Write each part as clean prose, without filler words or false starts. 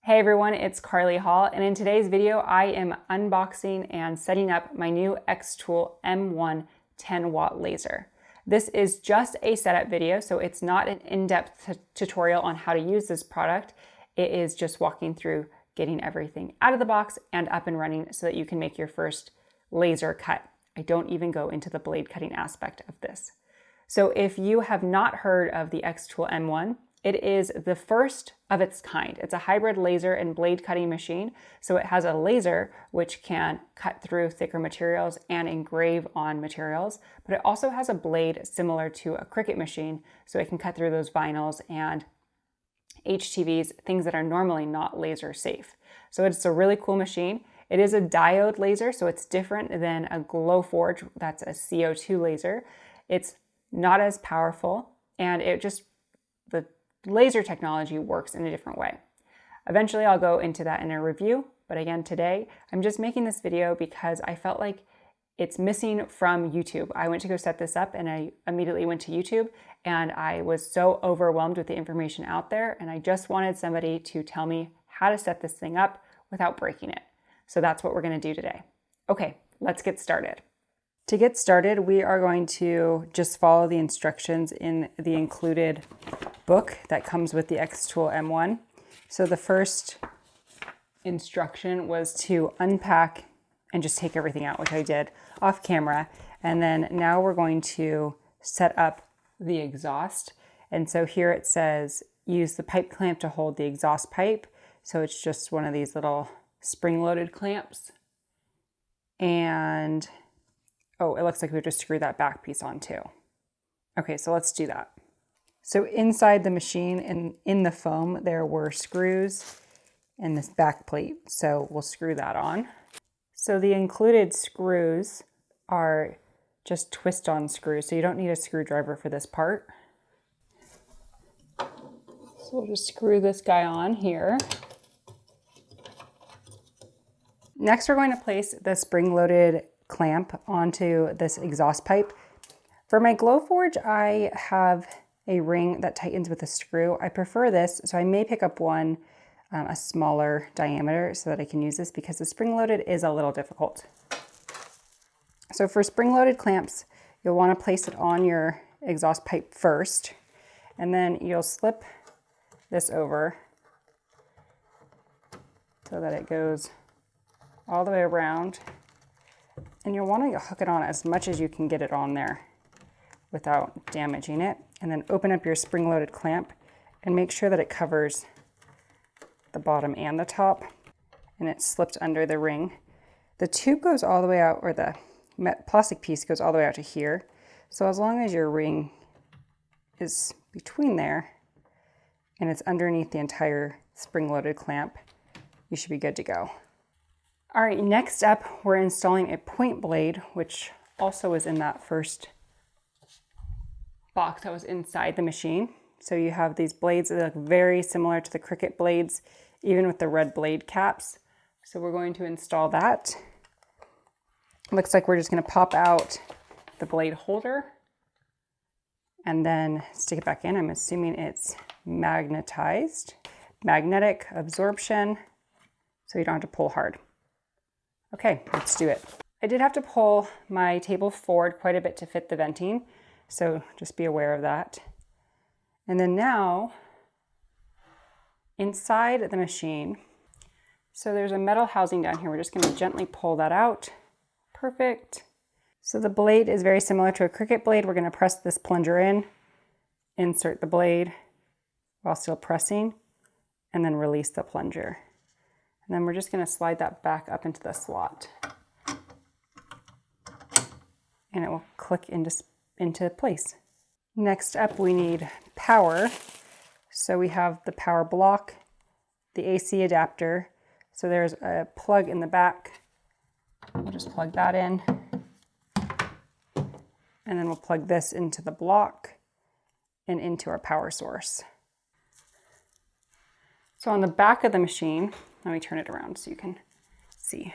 Hey everyone, it's Karley Hall, and in today's video, I am unboxing and setting up my new xTool M1 10 watt laser. This is just a setup video, so it's not an in-depth tutorial on how to use this product. It is just walking through getting everything out of the box and up and running so that you can make your first laser cut. I don't even go into the blade cutting aspect of this. So if you have not heard of the xTool M1, it is the first of its kind. It's a hybrid laser and blade cutting machine. So it has a laser which can cut through thicker materials and engrave on materials, but it also has a blade similar to a Cricut machine. So it can cut through those vinyls and HTVs, things that are normally not laser safe. So it's a really cool machine. It is a diode laser, so it's different than a Glowforge. That's a CO2 laser. It's not as powerful, and the laser technology works in a different way. Eventually I'll go into that in a review, but again today I'm just making this video because I felt like it's missing from YouTube. I went to go set this up and I immediately went to YouTube and I was so overwhelmed with the information out there, and I just wanted somebody to tell me how to set this thing up without breaking it. So that's what we're going to do today. Okay, let's get started. To get started, we are going to just follow the instructions in the included book that comes with the xTool M1. So the first instruction was to unpack and just take everything out, which I did off camera. And then now we're going to set up the exhaust. And so here it says, use the pipe clamp to hold the exhaust pipe. So it's just one of these little spring-loaded clamps. And oh, it looks like we have to screw that back piece on too. Okay, so let's do that. So inside the machine and in the foam, there were screws and this back plate. So we'll screw that on. So the included screws are just twist-on screws. So you don't need a screwdriver for this part. So we'll just screw this guy on here. Next, we're going to place the spring-loaded clamp onto this exhaust pipe. For my Glowforge, I have a ring that tightens with a screw. I prefer this, so I may pick up one a smaller diameter so that I can use this because the spring-loaded is a little difficult. So for spring-loaded clamps, you'll want to place it on your exhaust pipe first, and then you'll slip this over so that it goes all the way around. And you'll want to hook it on as much as you can get it on there without damaging it. And then open up your spring-loaded clamp and make sure that it covers the bottom and the top, and it's slipped under the ring. The tube goes all the way out, or the plastic piece goes all the way out to here. So as long as your ring is between there and it's underneath the entire spring-loaded clamp, you should be good to go. All right, next up, we're installing a point blade, which also was in that first box that was inside the machine. So you have these blades that look very similar to the Cricut blades, even with the red blade caps. So we're going to install that. Looks like we're just going to pop out the blade holder and then stick it back in. I'm assuming it's magnetized, magnetic absorption, so you don't have to pull hard. Okay, let's do it. I did have to pull my table forward quite a bit to fit the venting, so just be aware of that. And then now, inside the machine, so there's a metal housing down here. We're just gonna gently pull that out. Perfect. So the blade is very similar to a Cricut blade. We're gonna press this plunger in, insert the blade while still pressing, and then release the plunger. And then we're just going to slide that back up into the slot. And it will click into place. Next up, we need power. So we have the power block, the AC adapter. So there's a plug in the back. We'll just plug that in. And then we'll plug this into the block and into our power source. So on the back of the machine, let me turn it around so you can see.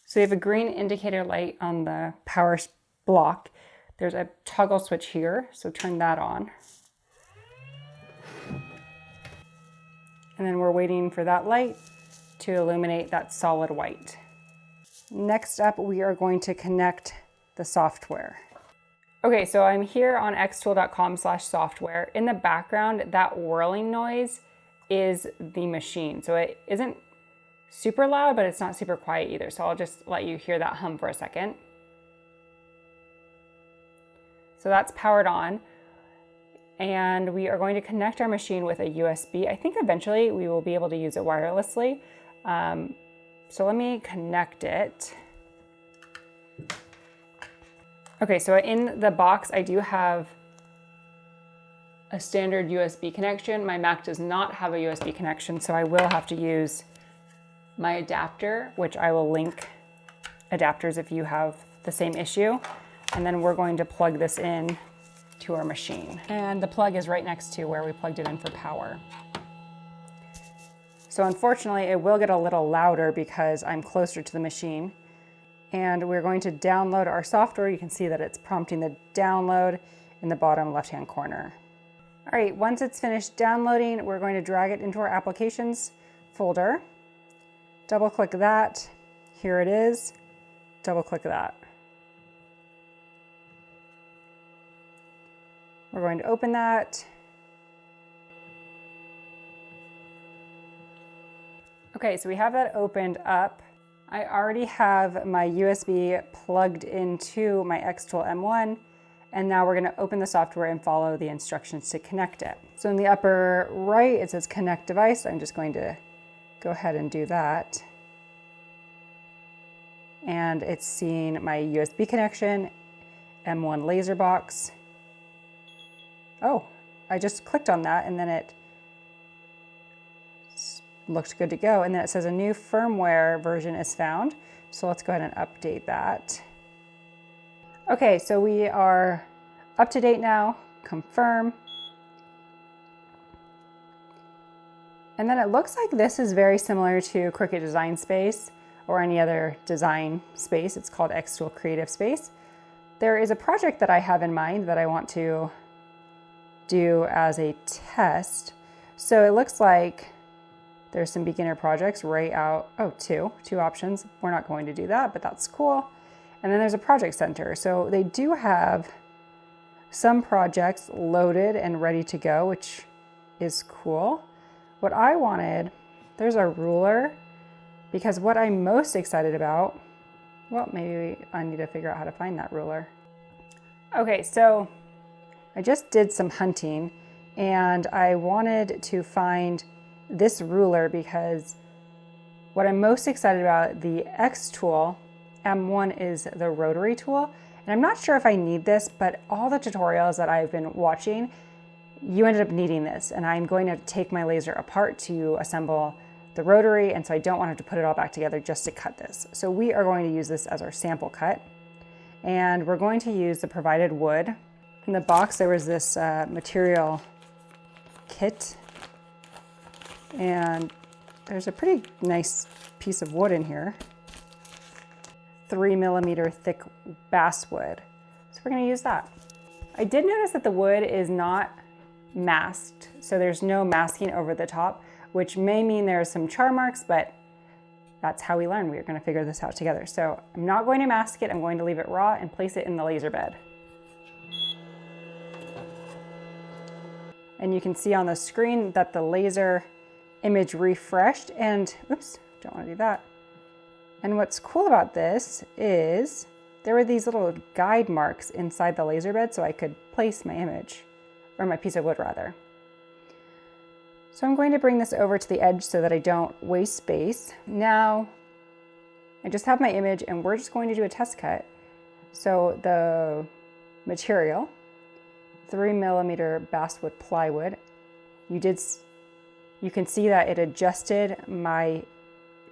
So you have a green indicator light on the power block. There's a toggle switch here, so turn that on. And then we're waiting for that light to illuminate that solid white. Next up, we are going to connect the software. Okay, so I'm here on xtool.com/software. In the background, that whirling noise is the machine. So it isn't super loud, but it's not super quiet either. So I'll just let you hear that hum for a second. So that's powered on. And we are going to connect our machine with a USB. I think eventually we will be able to use it wirelessly. So let me connect it. Okay, so in the box, I do have a standard USB connection. My Mac does not have a USB connection, so I will have to use my adapter, which I will link adapters if you have the same issue. And then we're going to plug this in to our machine. And the plug is right next to where we plugged it in for power. So unfortunately, it will get a little louder because I'm closer to the machine. And we're going to download our software. You can see that it's prompting the download in the bottom left-hand corner. All right, once it's finished downloading, we're going to drag it into our applications folder. Double-click that. Here it is. Double-click that. We're going to open that. Okay, so we have that opened up. I already have my USB plugged into my xTool M1, and now we're gonna open the software and follow the instructions to connect it. So in the upper right, it says connect device. I'm just going to go ahead and do that. And it's seeing my USB connection, M1 laser box. Oh, I just clicked on that and then it looked good to go. And then it says a new firmware version is found. So let's go ahead and update that. Okay, so we are up to date now. Confirm. And then it looks like this is very similar to Cricut Design Space or any other design space. It's called xTool Creative Space. There is a project that I have in mind that I want to do as a test. So it looks like there's some beginner projects right out. Oh, two options. We're not going to do that, but that's cool. And then there's a project center. So they do have some projects loaded and ready to go, which is cool. What I wanted, there's a ruler, because what I'm most excited about, well, maybe I need to figure out how to find that ruler. Okay, so I just did some hunting and I wanted to find this ruler because what I'm most excited about, the xTool M1 is the rotary tool. And I'm not sure if I need this, but all the tutorials that I've been watching, you ended up needing this. And I'm going to take my laser apart to assemble the rotary. And so I don't want to have to put it all back together just to cut this. So we are going to use this as our sample cut. And we're going to use the provided wood. In the box, there was this material kit, and there's a pretty nice piece of wood in here. 3mm thick basswood. So we're gonna use that. I did notice that the wood is not masked, so there's no masking over the top, which may mean there are some char marks, but that's how we learn. We're gonna figure this out together. So I'm not going to mask it, I'm going to leave it raw and place it in the laser bed. And you can see on the screen that the laser image refreshed and, oops, don't want to do that. And what's cool about this is there were these little guide marks inside the laser bed so I could place my image, or my piece of wood rather. So I'm going to bring this over to the edge so that I don't waste space. Now, I just have my image and we're just going to do a test cut. So the material, 3mm basswood plywood. You can see that it adjusted my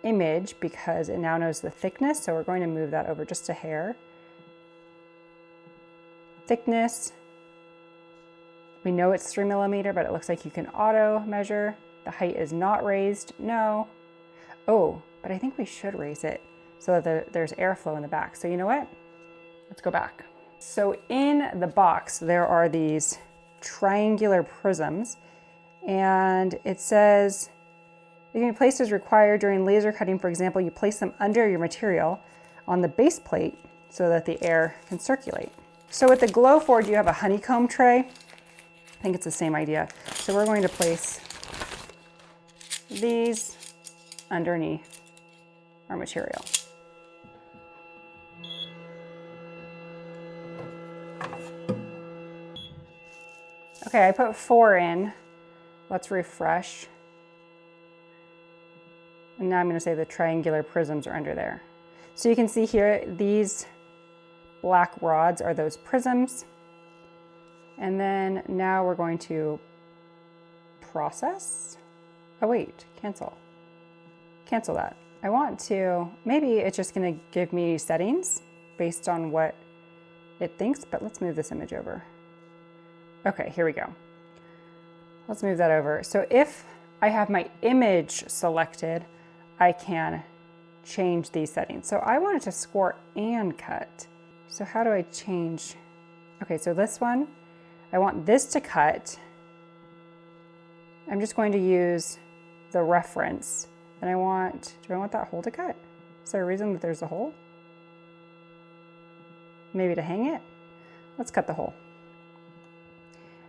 image because it now knows the thickness. So we're going to move that over just a hair. Thickness. We know it's 3mm, but it looks like you can auto measure. The height is not raised, no. Oh, but I think we should raise it so that there's airflow in the back. So you know what? Let's go back. So in the box, there are these triangular prisms, and it says They can be placed as required during laser cutting. For example, you place them under your material on the base plate so that the air can circulate. So with the Glowforge, you have a honeycomb tray. I think it's the same idea. So we're going to place these underneath our material. Okay, I put 4 in. Let's refresh. And now I'm going to say the triangular prisms are under there. So you can see here, these black rods are those prisms. And then now we're going to process. Oh wait, cancel. Cancel that. I want to, maybe it's just going to give me settings based on what it thinks, but let's move this image over. Okay, here we go. Let's move that over. So if I have my image selected, I can change these settings. So I want it to score and cut. So how do I change? Okay, so this one, I want this to cut. I'm just going to use the reference. And do I want that hole to cut? Is there a reason that there's a hole? Maybe to hang it? Let's cut the hole.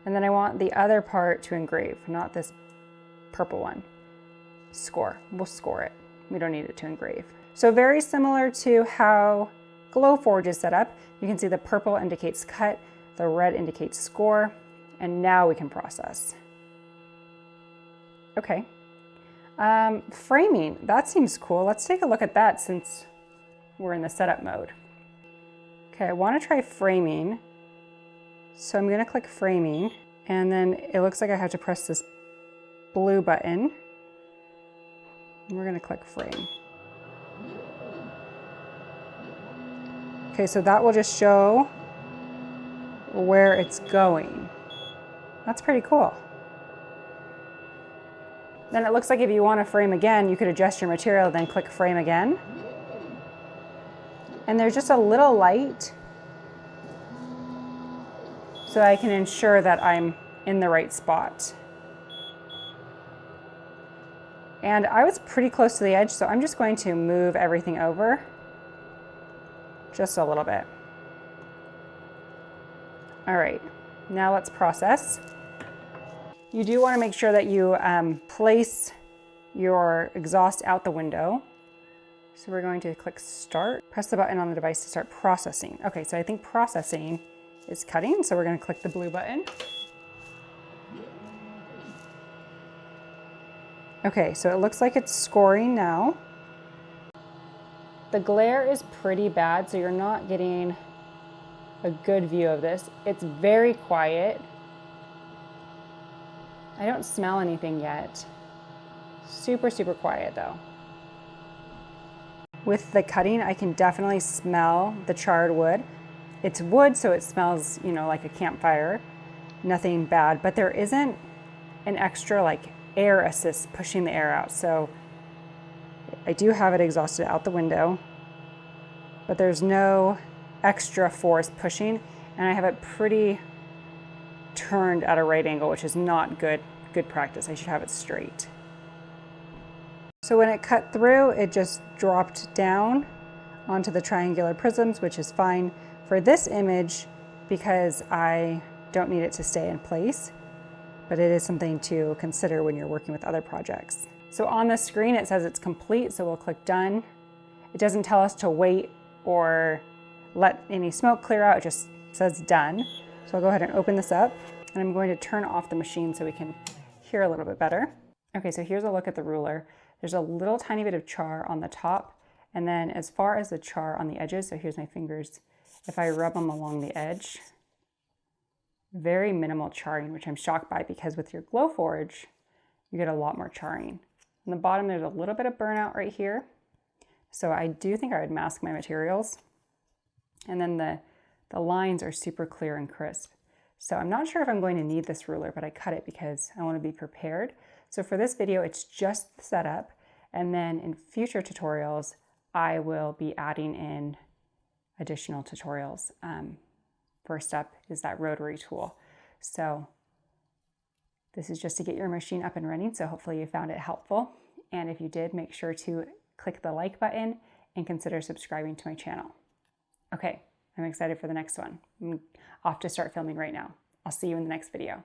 And then I want the other part to engrave, not this purple one. Score, we'll score it. We don't need it to engrave. So very similar to how Glowforge is set up. You can see the purple indicates cut, the red indicates score, and now we can process. Okay. Framing, that seems cool. Let's take a look at that since we're in the setup mode. Okay, I want to try framing. So I'm going to click framing, and then it looks like I have to press this blue button. And we're going to click frame. Okay, so that will just show where it's going. That's pretty cool. Then it looks like if you want to frame again, you could adjust your material, then click frame again. And there's just a little light so I can ensure that I'm in the right spot. And I was pretty close to the edge, so I'm just going to move everything over just a little bit. All right, now let's process. You do want to make sure that you place your exhaust out the window. So we're going to click start, press the button on the device to start processing. Okay, so I think processing is cutting, so we're going to click the blue button. Okay, so it looks like it's scoring now. The glare is pretty bad, so you're not getting a good view of this. It's very quiet. I don't smell anything yet. Super, super quiet though. With the cutting, I can definitely smell the charred wood. It's wood, so it smells, you know, like a campfire. Nothing bad, but there isn't an extra like air assist pushing the air out. So I do have it exhausted out the window, but there's no extra force pushing, and I have it pretty turned at a right angle, which is not good practice. I should have it straight. So when it cut through, it just dropped down onto the triangular prisms, which is fine for this image because I don't need it to stay in place, but it is something to consider when you're working with other projects. So on the screen, it says it's complete, so we'll click done. It doesn't tell us to wait or let any smoke clear out, it just says done. So I'll go ahead and open this up, and I'm going to turn off the machine so we can hear a little bit better. Okay, so here's a look at the ruler. There's a little tiny bit of char on the top, and then as far as the char on the edges, so here's my fingers, if I rub them along the edge, very minimal charring, which I'm shocked by because with your Glowforge, you get a lot more charring. On the bottom, there's a little bit of burnout right here. So I do think I would mask my materials. And then the lines are super clear and crisp. So I'm not sure if I'm going to need this ruler, but I cut it because I want to be prepared. So for this video, it's just the setup. And then in future tutorials, I will be adding in additional tutorials. First up is that rotary tool. So this is just to get your machine up and running. So hopefully you found it helpful. And if you did, make sure to click the like button and consider subscribing to my channel. Okay, I'm excited for the next one. I'm off to start filming right now. I'll see you in the next video.